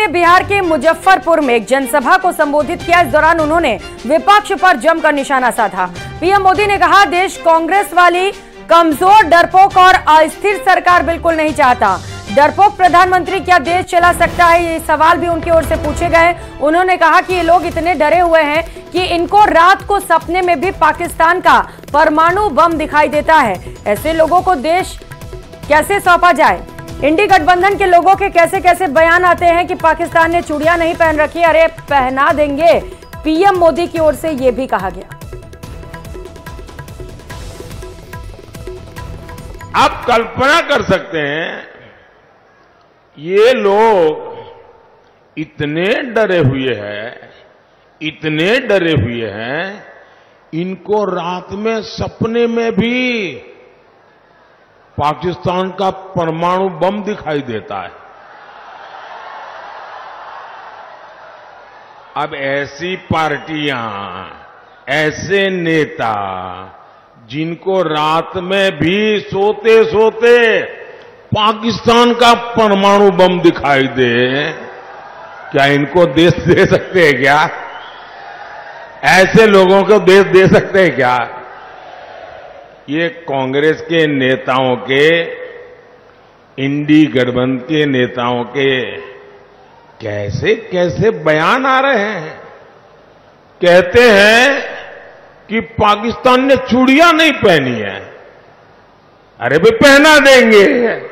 ने बिहार के मुजफ्फरपुर में एक जनसभा को संबोधित किया। इस दौरान उन्होंने विपक्ष पर जमकर निशाना साधा। पीएम मोदी ने कहा, देश कांग्रेस वाली कमजोर, डरपोक और अस्थिर सरकार बिल्कुल नहीं चाहता। डरपोक प्रधानमंत्री क्या देश चला सकता है, ये सवाल भी उनकी ओर से पूछे गए। उन्होंने कहा कि ये लोग इतने डरे हुए हैं कि इनको रात को सपने में भी पाकिस्तान का परमाणु बम दिखाई देता है। ऐसे लोगों को देश कैसे सौंपा जाए। इंडी गठबंधन के लोगों के कैसे कैसे बयान आते हैं कि पाकिस्तान ने चूड़ियां नहीं पहन रखी, अरे पहना देंगे। पीएम मोदी की ओर से यह भी कहा गया। आप कल्पना कर सकते हैं, ये लोग इतने डरे हुए हैं, इनको रात में सपने में भी पाकिस्तान का परमाणु बम दिखाई देता है। अब ऐसी पार्टियां, ऐसे नेता जिनको रात में भी सोते सोते पाकिस्तान का परमाणु बम दिखाई दे, क्या इनको देश दे सकते हैं क्या? ऐसे लोगों को देश दे सकते हैं क्या? ये कांग्रेस के नेताओं के, इंडी गठबंधन के नेताओं के कैसे कैसे बयान आ रहे हैं। कहते हैं कि पाकिस्तान ने चूड़ियां नहीं पहनी है, अरे भाई पहना देंगे।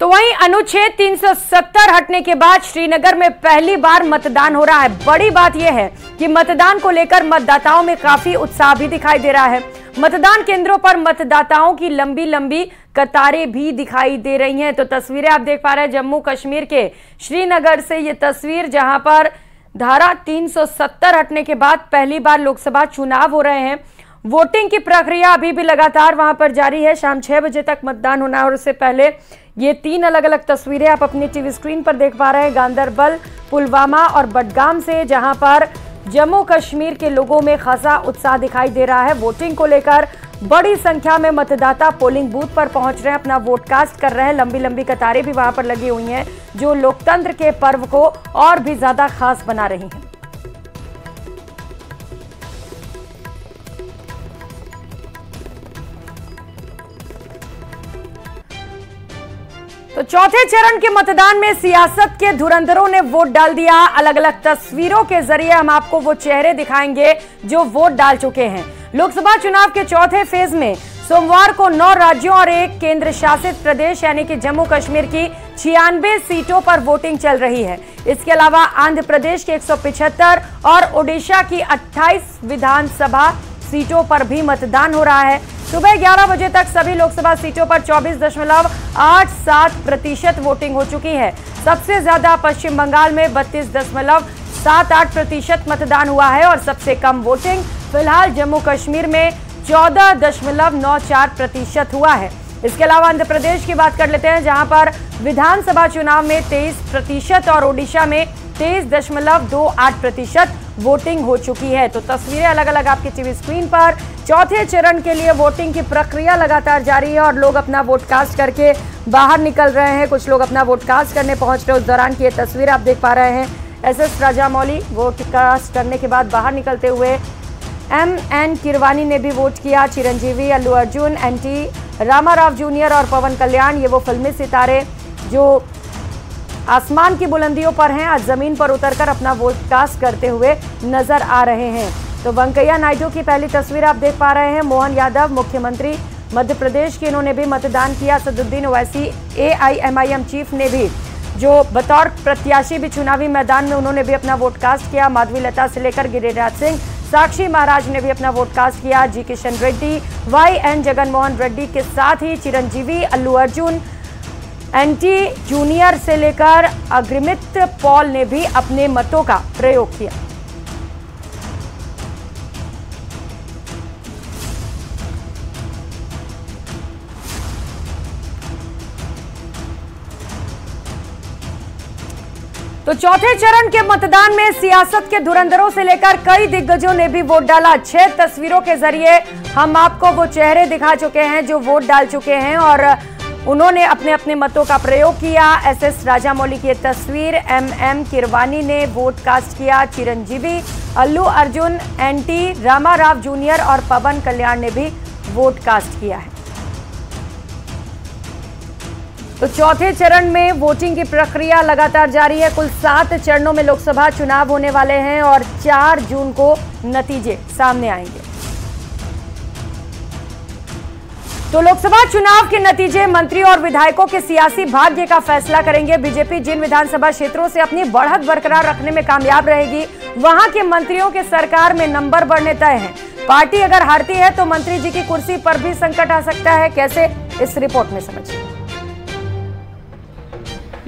तो वहीं अनुच्छेद 370 हटने के बाद श्रीनगर में पहली बार मतदान हो रहा है। बड़ी बात यह है कि मतदान को लेकर मतदाताओं में काफी उत्साह भी दिखाई दे रहा है। मतदान केंद्रों पर मतदाताओं की लंबी लंबी कतारें भी दिखाई दे रही हैं। तो तस्वीरें आप देख पा रहे हैं जम्मू कश्मीर के श्रीनगर से, ये तस्वीर जहां पर धारा 370 हटने के बाद पहली बार लोकसभा चुनाव हो रहे हैं। वोटिंग की प्रक्रिया अभी भी लगातार वहां पर जारी है। शाम 6 बजे तक मतदान होना है और उससे पहले ये 3 अलग अलग तस्वीरें आप अपनी टीवी स्क्रीन पर देख पा रहे हैं, गांदरबल, पुलवामा और बडगाम से, जहां पर जम्मू कश्मीर के लोगों में खासा उत्साह दिखाई दे रहा है। वोटिंग को लेकर बड़ी संख्या में मतदाता पोलिंग बूथ पर पहुंच रहे हैं, अपना वोट कास्ट कर रहे हैं। लंबी लंबी कतारें भी वहां पर लगी हुई हैं, जो लोकतंत्र के पर्व को और भी ज्यादा खास बना रही हैं। तो चौथे चरण के मतदान में सियासत के धुरंधरों ने वोट डाल दिया। अलग अलग तस्वीरों के जरिए हम आपको वो चेहरे दिखाएंगे जो वोट डाल चुके हैं। लोकसभा चुनाव के चौथे फेज में सोमवार को 9 राज्यों और 1 केंद्र शासित प्रदेश यानी कि जम्मू कश्मीर की 96 सीटों पर वोटिंग चल रही है। इसके अलावा आंध्र प्रदेश के 175 और ओडिशा की 28 विधानसभा सीटों पर भी मतदान हो रहा है। सुबह 11 बजे तक सभी लोकसभा सीटों पर 24.87% वोटिंग हो चुकी है। सबसे ज्यादा पश्चिम बंगाल में 32.78% मतदान हुआ है और सबसे कम वोटिंग फिलहाल जम्मू कश्मीर में 14.94% हुआ है। इसके अलावा आंध्र प्रदेश की बात कर लेते हैं, जहां पर विधानसभा चुनाव में 23% और ओडिशा में 23.28% वोटिंग हो चुकी है। तो तस्वीरें अलग अलग आपकी टीवी स्क्रीन पर। चौथे चरण के लिए वोटिंग की प्रक्रिया लगातार जारी है और लोग अपना वोट कास्ट करके बाहर निकल रहे हैं। कुछ लोग अपना वोट कास्ट करने पहुंच रहे, उस दौरान की ये तस्वीर आप देख पा रहे हैं। एसएस राजामौली वोट कास्ट करने के बाद बाहर निकलते हुए, एमएन किरवानी ने भी वोट किया। चिरंजीवी, अल्लू अर्जुन, एनटी रामाराव जूनियर और पवन कल्याण, ये वो फिल्मी सितारे जो आसमान की बुलंदियों पर हैं, आज जमीन पर उतरकर अपना वोट कास्ट करते हुए नजर आ रहे हैं। तो वेंकैया नायडू की पहली तस्वीर आप देख पा रहे हैं। मोहन यादव मुख्यमंत्री मध्य प्रदेश के, इन्होंने भी मतदान किया। सदुद्दीन ओवैसी एआईएमआईएम चीफ ने भी, जो बतौर प्रत्याशी भी चुनावी मैदान में, उन्होंने भी अपना वोट कास्ट किया। माधवी लता से लेकर गिरिराज सिंह, साक्षी महाराज ने भी अपना वोट कास्ट किया। जी किशन रेड्डी, वाईएन जगनमोहन रेड्डी के साथ ही चिरंजीवी, अल्लू अर्जुन, एनटी जूनियर से लेकर अग्रिमित पॉल ने भी अपने मतों का प्रयोग किया। तो चौथे चरण के मतदान में सियासत के धुरंधरों से लेकर कई दिग्गजों ने भी वोट डाला। 6 तस्वीरों के जरिए हम आपको वो चेहरे दिखा चुके हैं जो वोट डाल चुके हैं और उन्होंने अपने अपने मतों का प्रयोग किया। एसएस राजामौली की तस्वीर, एमएम किरवानी ने वोट कास्ट किया। चिरंजीवी, अल्लू अर्जुन, एनटी रामाराव जूनियर और पवन कल्याण ने भी वोट कास्ट किया है। तो चौथे चरण में वोटिंग की प्रक्रिया लगातार जारी है। कुल 7 चरणों में लोकसभा चुनाव होने वाले हैं और 4 जून को नतीजे सामने आएंगे। तो लोकसभा चुनाव के नतीजे मंत्री और विधायकों के सियासी भाग्य का फैसला करेंगे। बीजेपी जिन विधानसभा क्षेत्रों से अपनी बढ़त बरकरार रखने में कामयाब रहेगी, वहां के मंत्रियों के सरकार में नंबर बढ़ने तय हैं। पार्टी अगर हारती है तो मंत्री जी की कुर्सी पर भी संकट आ सकता है। कैसे, इस रिपोर्ट में समझिए।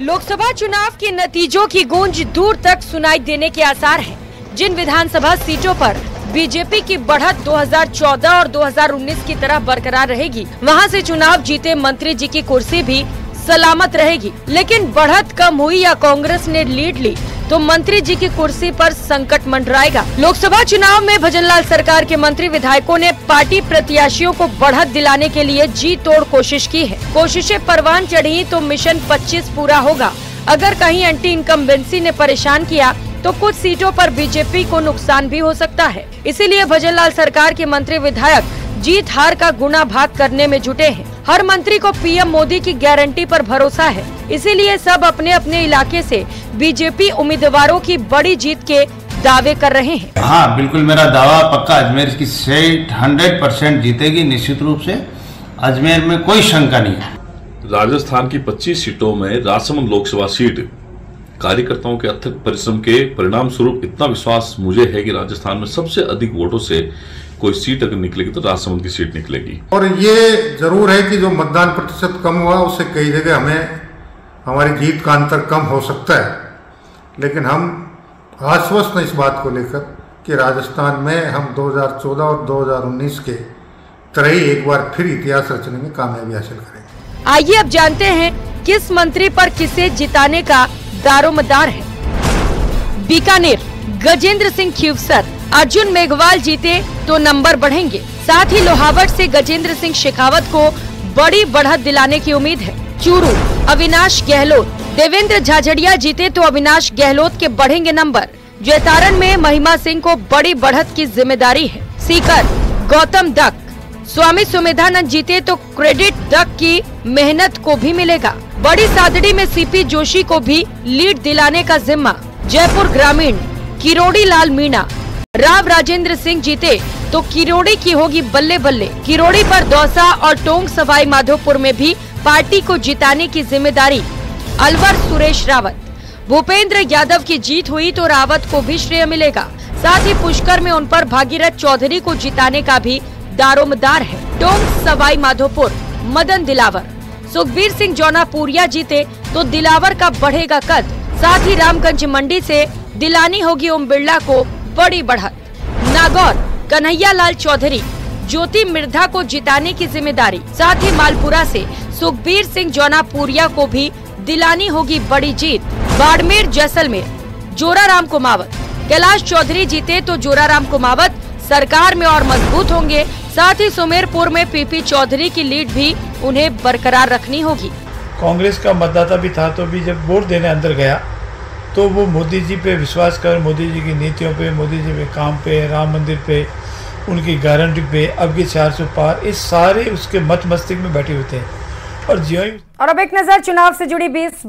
लोकसभा चुनाव के नतीजों की गूंज दूर तक सुनाई देने के आसार हैं। जिन विधानसभा सीटों पर बीजेपी की बढ़त 2014 और 2019 की तरह बरकरार रहेगी, वहां से चुनाव जीते मंत्री जी की कुर्सी भी सलामत रहेगी। लेकिन बढ़त कम हुई या कांग्रेस ने लीड ली तो मंत्री जी की कुर्सी पर संकट मंडराएगा। लोकसभा चुनाव में भजनलाल सरकार के मंत्री विधायकों ने पार्टी प्रत्याशियों को बढ़त दिलाने के लिए जी तोड़ कोशिश की है। कोशिशें परवान चढ़ी तो मिशन 25 पूरा होगा। अगर कहीं एंटी इनकम्बेंसी ने परेशान किया तो कुछ सीटों पर बीजेपी को नुकसान भी हो सकता है। इसीलिए भजनलाल सरकार के मंत्री विधायक जीत हार का गुणा भाग करने में जुटे हैं। हर मंत्री को पीएम मोदी की गारंटी पर भरोसा है, इसीलिए सब अपने अपने इलाके से बीजेपी उम्मीदवारों की बड़ी जीत के दावे कर रहे हैं। हाँ, बिल्कुल मेरा दावा पक्का, अजमेर की सीट 100% जीतेगी निश्चित रूप से। अजमेर में कोई शंका नहीं है। राजस्थान की 25 सीटों में राजसमंद लोकसभा सीट कार्यकर्ताओं के अथक परिश्रम के परिणाम स्वरूप इतना विश्वास मुझे है कि राजस्थान में सबसे अधिक वोटों से कोई सीट अगर निकलेगी तो राजसमंद की सीट निकलेगी। और ये जरूर है कि जो मतदान प्रतिशत कम हुआ उससे कई जगह हमें हमारी जीत का अंतर कम हो सकता है, लेकिन हम आश्वस्त हैं इस बात को लेकर कि राजस्थान में हम 2014 और 2019 के तरह ही एक बार फिर इतिहास रचने में कामयाबी हासिल करेंगे। आइए अब जानते हैं किस मंत्री पर किसे जिताने का दारोमदार है। बीकानेर, गजेंद्र सिंह खीवसर, अर्जुन मेघवाल जीते तो नंबर बढ़ेंगे। साथ ही लोहावट से गजेंद्र सिंह शेखावत को बड़ी बढ़त दिलाने की उम्मीद है। चूरू, अविनाश गहलोत, देवेंद्र झाझड़िया जीते तो अविनाश गहलोत के बढ़ेंगे नंबर। जैतारण में महिमा सिंह को बड़ी बढ़त की जिम्मेदारी है। सीकर, गौतम दत्त, स्वामी सुमेधानंद जीते तो क्रेडिट दत्त की मेहनत को भी मिलेगा। बड़ी सादड़ी में सीपी जोशी को भी लीड दिलाने का जिम्मा। जयपुर ग्रामीण, किरोड़ी लाल मीणा, राव राजेंद्र सिंह जीते तो किरोड़ी की होगी बल्ले बल्ले। किरोड़ी पर दौसा और टोंक सवाई माधोपुर में भी पार्टी को जिताने की जिम्मेदारी। अलवर सुरेश रावत, भूपेंद्र यादव की जीत हुई तो रावत को भी श्रेय मिलेगा। साथ ही पुष्कर में उन पर भागीरथ चौधरी को जिताने का भी दारोमदार है। टोंक सवाई माधोपुर, मदन दिलावर, सुखबीर सिंह जौनापुरिया जीते तो दिलावर का बढ़ेगा कद। साथ ही रामगंज मंडी से दिलानी होगी ओम बिरला को बड़ी बढ़त। नागौर, कन्हैया लाल चौधरी, ज्योति मिर्धा को जिताने की जिम्मेदारी। साथ ही मालपुरा से सुखबीर सिंह जौनापुरिया को भी दिलानी होगी बड़ी जीत। बाड़मेर, जैसलमेर, जोराराम कुमावत, कैलाश चौधरी जीते तो जोराराम कुमावत सरकार में और मजबूत होंगे। साथ ही सुमेरपुर में पीपी चौधरी की लीड भी उन्हें बरकरार रखनी होगी। कांग्रेस का मतदाता भी था तो भी जब वोट देने अंदर गया तो वो मोदी जी पे विश्वास कर, मोदी जी की नीतियों पे, मोदी जी के काम पे, राम मंदिर पे, उनकी गारंटी पे, अब की 400 पार, इस सारे उसके मत मस्तिष्क में बैठे होते हैं। और अब एक नजर चुनाव से जुड़ी 20